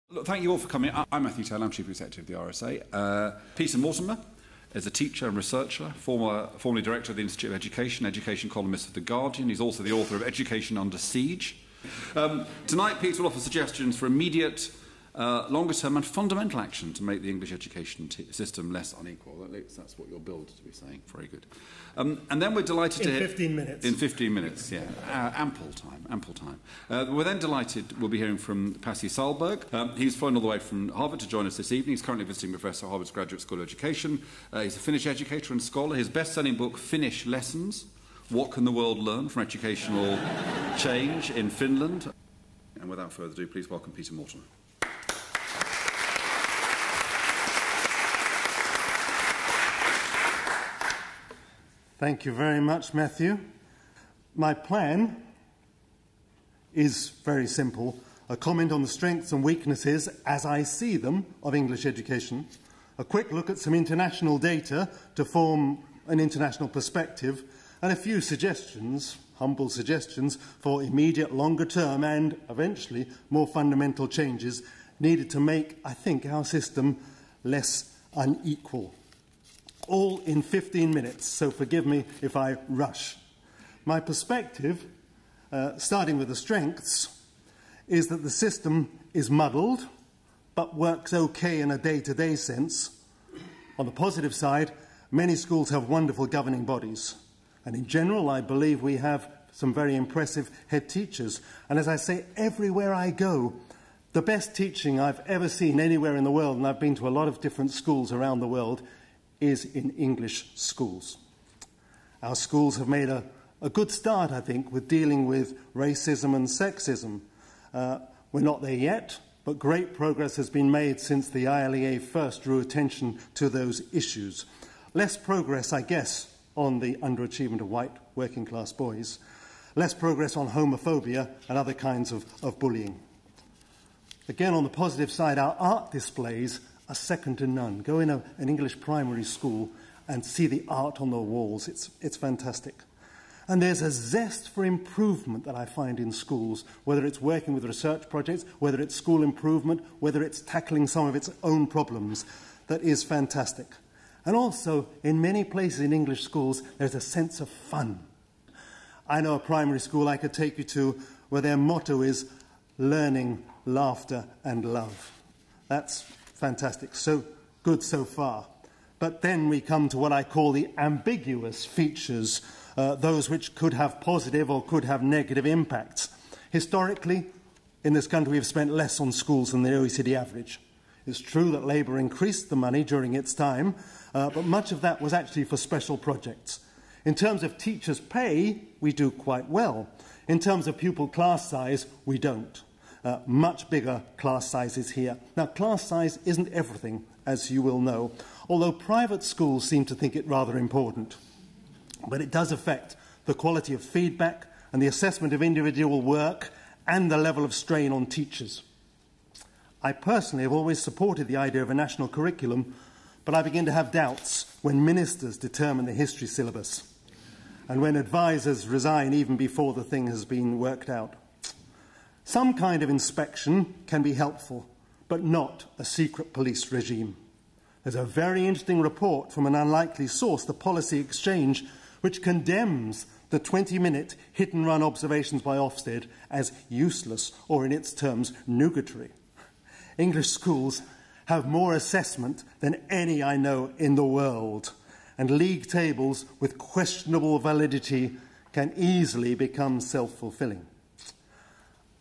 Look, thank you all for coming. I'm Matthew Taylor, I'm Chief Executive of the RSA. Pisa Mortimore is a teacher and researcher, formerly Director of the Institute of Education columnist for The Guardian. He's also the author of Education Under Siege. Tonight, Peter will offer suggestions for immediate, longer-term and fundamental action to make the English education system less unequal. At least that's what you're billed to be saying. Very good. And then we're delighted to... In 15 minutes. In 15 minutes, yeah. Ample time, ample time. We're then delighted we'll be hearing from Pasi Sahlberg. He's flown all the way from Harvard to join us this evening. He's currently visiting professor at Harvard's Graduate School of Education. He's a Finnish educator and scholar. His best-selling book, Finnish Lessons: What Can the World Learn from Educational Change in Finland? And without further ado, please welcome Peter Mortimore. Thank you very much, Matthew. My plan is very simple. A comment on the strengths and weaknesses, as I see them, of English education. A quick look at some international data to form an international perspective. And a few suggestions, humble suggestions, for immediate, longer-term and, eventually, more fundamental changes needed to make, I think, our system less unequal. All in 15 minutes, so forgive me if I rush. My perspective, starting with the strengths, is that the system is muddled, but works okay in a day-to-day sense. On the positive side, many schools have wonderful governing bodies. And in general, I believe we have some very impressive head teachers. And as I say, everywhere I go, the best teaching I've ever seen anywhere in the world, and I've been to a lot of different schools around the world, is in English schools. Our schools have made a good start, I think, with dealing with racism and sexism. We're not there yet, but great progress has been made since the ILEA first drew attention to those issues. Less progress, I guess, on the underachievement of white working-class boys. Less progress on homophobia and other kinds of bullying. Again, on the positive side, our art displays are second to none. Go in an English primary school and see the art on the walls. It's fantastic. And there's a zest for improvement that I find in schools, whether it's working with research projects, whether it's school improvement, whether it's tackling some of its own problems, that is fantastic. And also, in many places in English schools, there's a sense of fun. I know a primary school I could take you to where their motto is learning, laughter and love. That's fantastic. So good so far. But then we come to what I call the ambiguous features, those which could have positive or could have negative impacts. Historically, in this country, we've spent less on schools than the OECD average. It's true that Labour increased the money during its time, but much of that was actually for special projects. In terms of teachers' pay, we do quite well. In terms of pupil class size, we don't. Much bigger class sizes here. Now, class size isn't everything, as you will know, although private schools seem to think it rather important. But it does affect the quality of feedback and the assessment of individual work and the level of strain on teachers. I personally have always supported the idea of a national curriculum, but I begin to have doubts when ministers determine the history syllabus and when advisors resign even before the thing has been worked out. Some kind of inspection can be helpful, but not a secret police regime. There's a very interesting report from an unlikely source, the Policy Exchange, which condemns the 20-minute hit-and-run observations by Ofsted as useless, or in its terms, nugatory. English schools have more assessment than any I know in the world, and league tables with questionable validity can easily become self-fulfilling.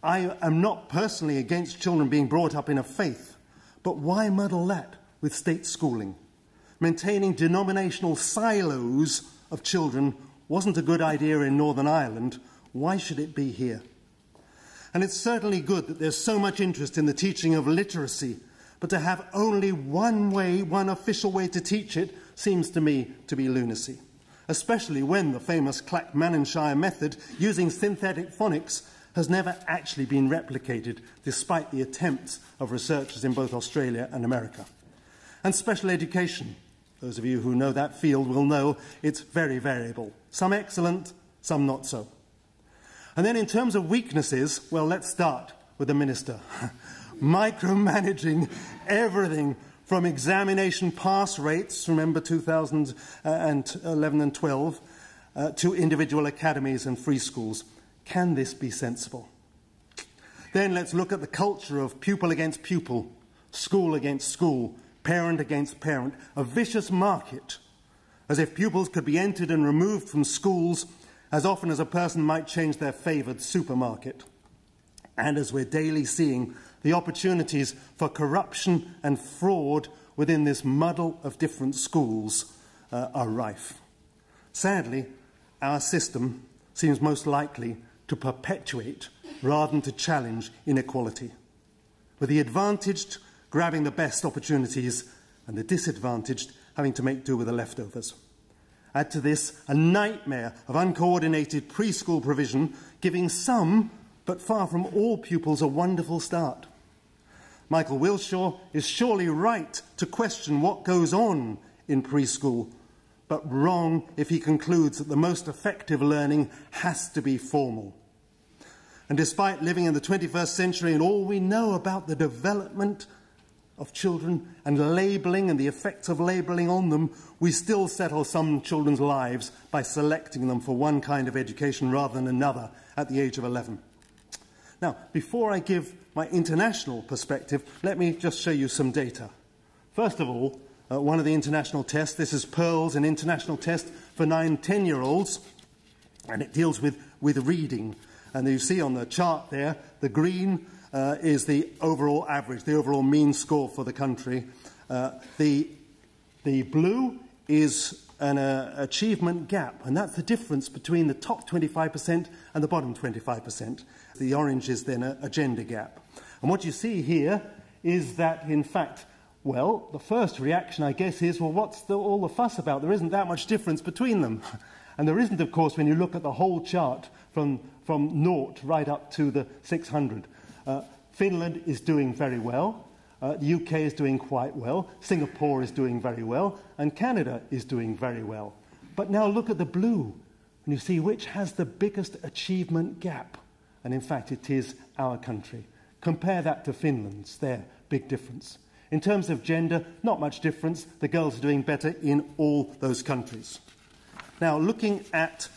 I am not personally against children being brought up in a faith, but why muddle that with state schooling? Maintaining denominational silos of children wasn't a good idea in Northern Ireland. Why should it be here? And it's certainly good that there's so much interest in the teaching of literacy, but to have only one way, one official way to teach it seems to me to be lunacy, especially when the famous Clackmannanshire method using synthetic phonics has never actually been replicated, despite the attempts of researchers in both Australia and America. And special education, those of you who know that field will know it's very variable. Some excellent, some not so. And then in terms of weaknesses, well, let's start with the minister. micromanaging everything from examination pass rates, remember 2011 and 12, to individual academies and free schools. Can this be sensible? Then let's look at the culture of pupil against pupil, school against school, parent against parent, a vicious market, as if pupils could be entered and removed from schools as often as a person might change their favoured supermarket. And as we're daily seeing, the opportunities for corruption and fraud within this muddle of different schools are rife. Sadly, our system seems most likely to perpetuate rather than to challenge inequality, with the advantaged grabbing the best opportunities and the disadvantaged having to make do with the leftovers. Add to this a nightmare of uncoordinated preschool provision, giving some, but far from all pupils, a wonderful start. Michael Wilshaw is surely right to question what goes on in preschool, but wrong if he concludes that the most effective learning has to be formal. And despite living in the 21st century and all we know about the development of children and labelling and the effects of labelling on them, we still settle some children's lives by selecting them for one kind of education rather than another at the age of 11. Now, before I give my international perspective, let me just show you some data. First of all, one of the international tests, this is Pearl's, an international test for 9-10-year-olds, and it deals with reading. And you see on the chart there, the green is the overall average, the overall mean score for the country. The blue is an achievement gap, and that's the difference between the top 25% and the bottom 25%. The orange is then a gender gap. And what you see here is that, in fact, well, the first reaction, I guess, is, well, what's all the fuss about? There isn't that much difference between them. And there isn't, of course, when you look at the whole chart from 0 right up to the 600. Finland is doing very well. The UK is doing quite well. Singapore is doing very well. And Canada is doing very well. But now look at the blue, and you see which has the biggest achievement gap. And in fact, it is our country. Compare that to Finland's. There, big difference. In terms of gender, not much difference. The girls are doing better in all those countries. Now, looking at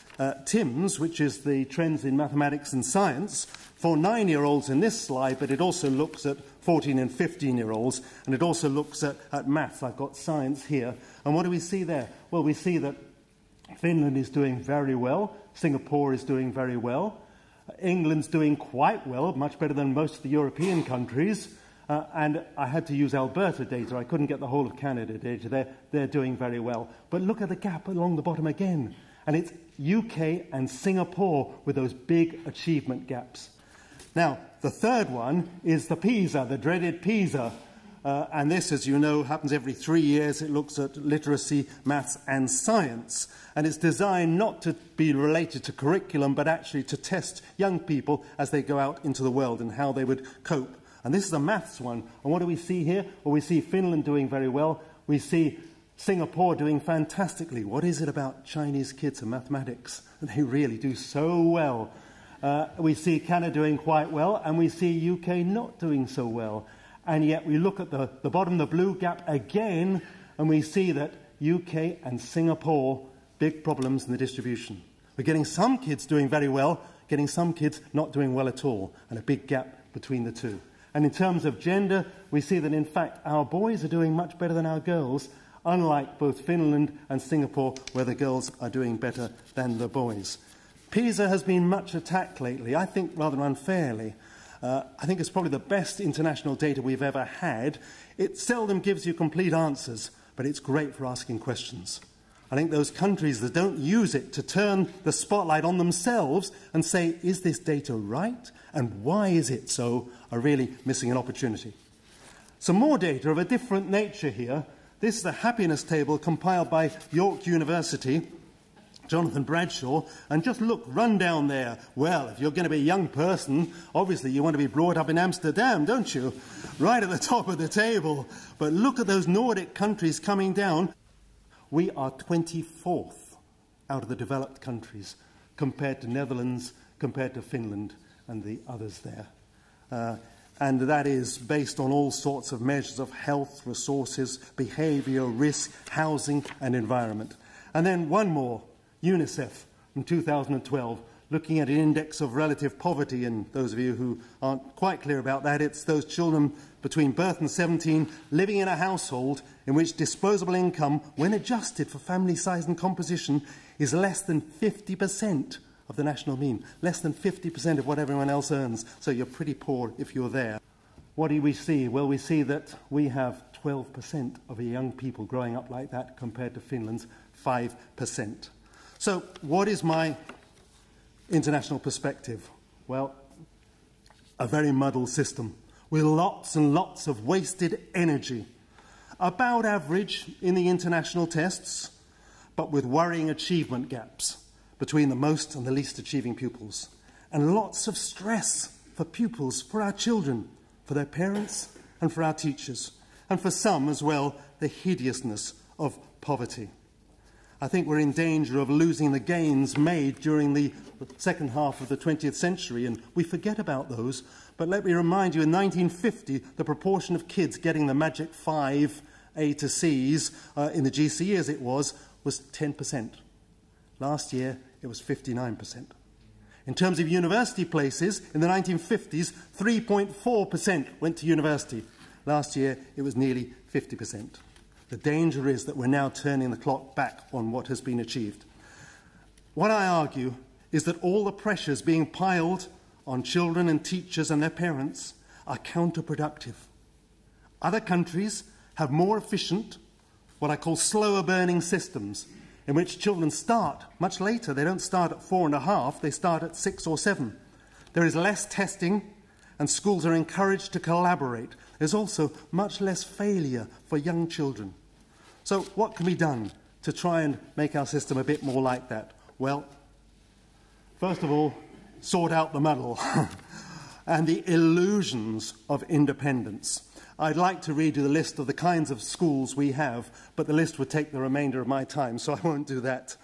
TIMSS, which is the trends in mathematics and science, for 9-year-olds in this slide, but it also looks at 14 and 15-year-olds, and it also looks at maths. I've got science here. And what do we see there? Well, we see that Finland is doing very well. Singapore is doing very well. England's doing quite well, much better than most of the European countries. And I had to use Alberta data. I couldn't get the whole of Canada data. They're doing very well. But look at the gap along the bottom again. And it's UK and Singapore with those big achievement gaps. Now, the third one is the Pisa, the dreaded Pisa. And this, as you know, happens every 3 years. It looks at literacy, maths and science. And it's designed not to be related to curriculum, but actually to test young people as they go out into the world and how they would cope. And this is a maths one. And what do we see here? Well, we see Finland doing very well. We see Singapore doing fantastically. What is it about Chinese kids and mathematics? They really do so well. We see Canada doing quite well, and we see UK not doing so well. And yet we look at the bottom, the blue gap again, and we see that UK and Singapore, big problems in the distribution. We're getting some kids doing very well, getting some kids not doing well at all, and a big gap between the two. And in terms of gender, we see that, in fact, our boys are doing much better than our girls, unlike both Finland and Singapore, where the girls are doing better than the boys. Pisa has been much attacked lately, I think rather unfairly. I think it's probably the best international data we've ever had. It seldom gives you complete answers, but it's great for asking questions. I think those countries that don't use it to turn the spotlight on themselves and say, is this data right? And why is it so? Are really missing an opportunity. Some more data of a different nature here. This is a happiness table compiled by York University, Jonathan Bradshaw, and just look, run down there. Well, if you're going to be a young person, obviously you want to be brought up in Amsterdam, don't you? Right at the top of the table. But look at those Nordic countries coming down. We are 24th out of the developed countries compared to Netherlands, compared to Finland and the others there. and that is based on all sorts of measures of health, resources, behaviour, risk, housing and environment. And then one more, UNICEF from 2012, looking at an index of relative poverty, and those of you who aren't quite clear about that, it's those children between birth and 17 living in a household in which disposable income, when adjusted for family size and composition, is less than 50% of the national mean, less than 50% of what everyone else earns. So you're pretty poor if you're there. What do we see? Well, we see that we have 12% of young people growing up like that compared to Finland's 5%. So what is my international perspective? Well, a very muddled system with lots and lots of wasted energy. About average in the international tests, but with worrying achievement gaps between the most and the least achieving pupils. And lots of stress for pupils, for our children, for their parents and for our teachers. And for some as well, the hideousness of poverty. I think we're in danger of losing the gains made during the second half of the 20th century, and we forget about those. But let me remind you, in 1950, the proportion of kids getting the magic 5 A to C's in the GCE as it was 10%. Last year, it was 59%. In terms of university places, in the 1950s, 3.4% went to university. Last year, it was nearly 50%. The danger is that we're now turning the clock back on what has been achieved. What I argue is that all the pressures being piled on children and teachers and their parents are counterproductive. Other countries have more efficient, what I call slower burning systems, in which children start much later. They don't start at 4.5, they start at 6 or 7. There is less testing, and schools are encouraged to collaborate. There's also much less failure for young children. So what can be done to try and make our system a bit more like that? Well, first of all, sort out the muddle and the illusions of independence. I'd like to read you the list of the kinds of schools we have, but the list would take the remainder of my time, so I won't do that.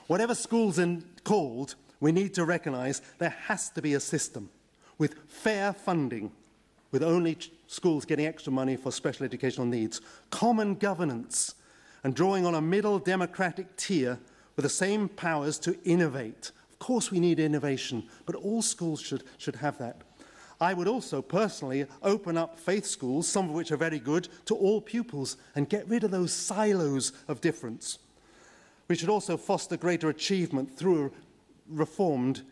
Whatever schools are called, we need to recognise there has to be a system with fair funding, with only schools getting extra money for special educational needs, common governance, and drawing on a middle democratic tier with the same powers to innovate. Of course we need innovation, but all schools should have that. I would also personally open up faith schools, some of which are very good, to all pupils and get rid of those silos of difference. We should also foster greater achievement through a reformed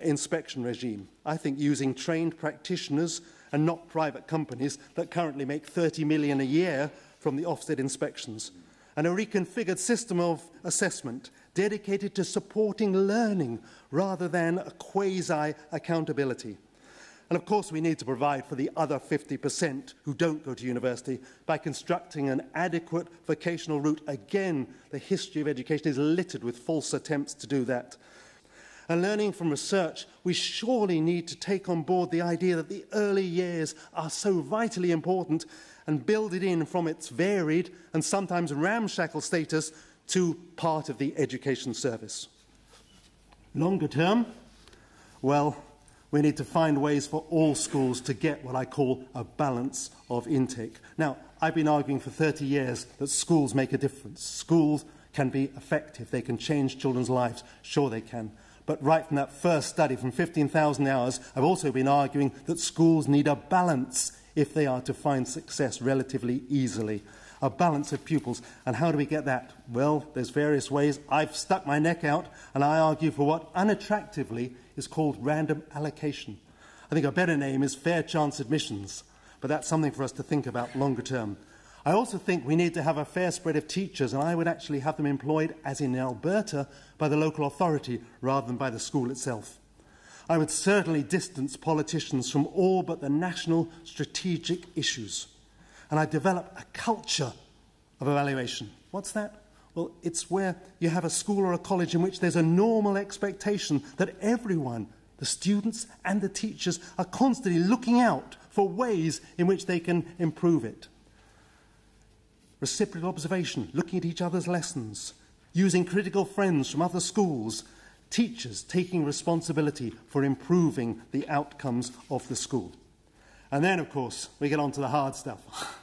inspection regime. I think using trained practitioners and not private companies that currently make 30 million a year from the Ofsted inspections. And a reconfigured system of assessment dedicated to supporting learning rather than a quasi-accountability. And of course we need to provide for the other 50% who don't go to university by constructing an adequate vocational route. Again, the history of education is littered with false attempts to do that. And learning from research, we surely need to take on board the idea that the early years are so vitally important and build it in from its varied and sometimes ramshackle status to part of the education service. Longer term, well, we need to find ways for all schools to get what I call a balance of intake. Now, I've been arguing for 30 years that schools make a difference. Schools can be effective. They can change children's lives. Sure they can. But right from that first study, from 15,000 hours, I've also been arguing that schools need a balance if they are to find success relatively easily. A balance of pupils. And how do we get that? Well, there's various ways. I've stuck my neck out and I argue for what unattractively is called random allocation. I think a better name is fair chance admissions, but that's something for us to think about longer term. I also think we need to have a fair spread of teachers, and I would actually have them employed, as in Alberta, by the local authority rather than by the school itself. I would certainly distance politicians from all but the national strategic issues. And I'd develop a culture of evaluation. What's that? Well, it's where you have a school or a college in which there's a normal expectation that everyone, the students and the teachers, are constantly looking out for ways in which they can improve it. Reciprocal observation, looking at each other's lessons, using critical friends from other schools, teachers taking responsibility for improving the outcomes of the school. And then, of course, we get on to the hard stuff.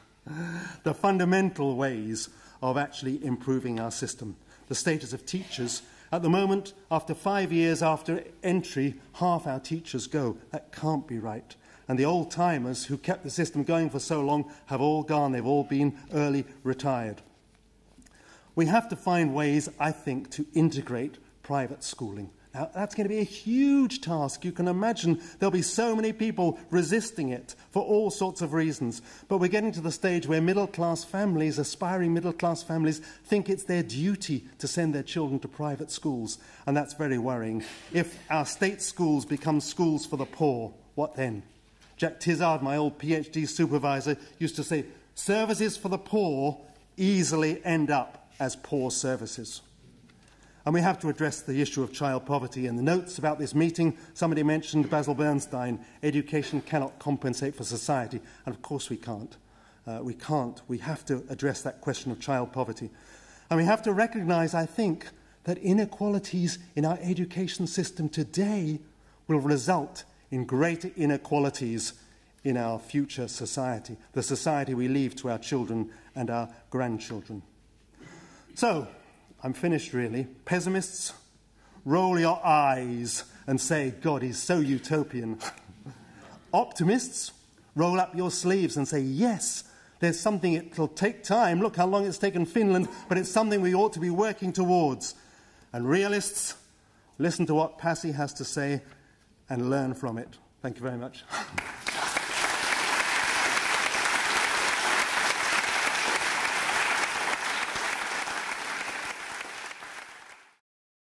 The fundamental ways of actually improving our system. The status of teachers. At the moment, after 5 years after entry, half our teachers go. That can't be right. And the old-timers who kept the system going for so long have all gone. They've all been early retired. We have to find ways, I think, to integrate private schooling. Now, that's going to be a huge task. You can imagine there'll be so many people resisting it for all sorts of reasons. But we're getting to the stage where middle-class families, aspiring middle-class families, think it's their duty to send their children to private schools. And that's very worrying. If our state schools become schools for the poor, what then? Jack Tizard, my old PhD supervisor, used to say, services for the poor easily end up as poor services. And we have to address the issue of child poverty. In the notes about this meeting, somebody mentioned Basil Bernstein, education cannot compensate for society. And of course we can't. We can't. We have to address that question of child poverty. And we have to recognise, I think, that inequalities in our education system today will result in greater inequalities in our future society, the society we leave to our children and our grandchildren. So, I'm finished, really. Pessimists, roll your eyes and say, God is so utopian. Optimists, roll up your sleeves and say, yes, there's something, it'll take time. Look how long it's taken Finland, but it's something we ought to be working towards. And realists, listen to what Pasi has to say and learn from it. Thank you very much.